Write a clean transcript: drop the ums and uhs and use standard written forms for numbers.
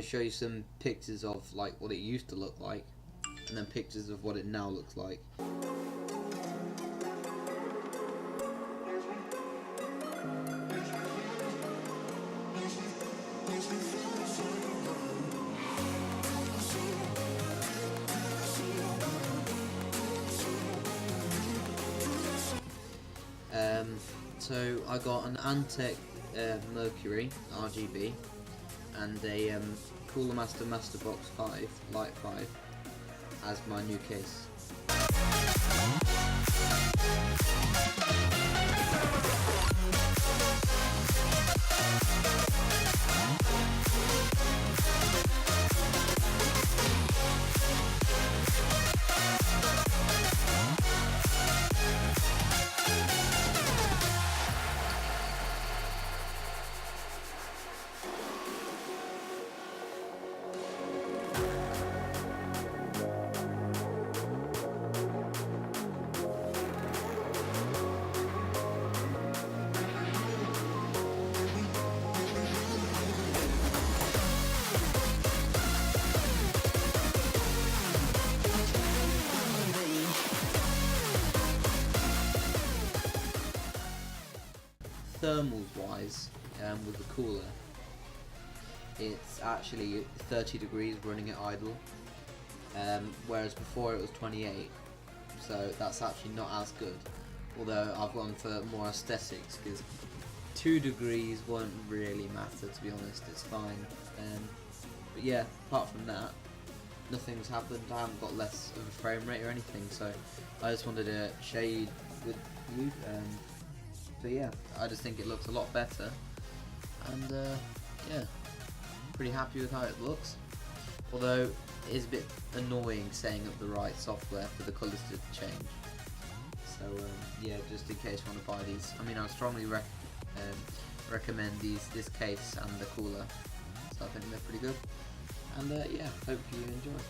show you some pictures of like what it used to look like, and then pictures of what it now looks like. So I got an Antec Mercury RGB and a Cooler Master Masterbox 5 Light 5 as my new case. Thermals wise, with the cooler, it's actually 30 degrees running at idle, whereas before it was 28, so that's actually not as good, although I've gone for more aesthetics because 2 degrees won't really matter, to be honest. It's fine. But yeah, apart from that, nothing's happened. I haven't got less of a frame rate or anything, so I just wanted to share with you. But yeah, I just think it looks a lot better, and yeah, pretty happy with how it looks. Although it is a bit annoying setting up the right software for the colours to change. So yeah, just in case you want to buy these, I mean, I strongly recommend this case and the cooler. So I think they're pretty good, and yeah, hope you enjoy.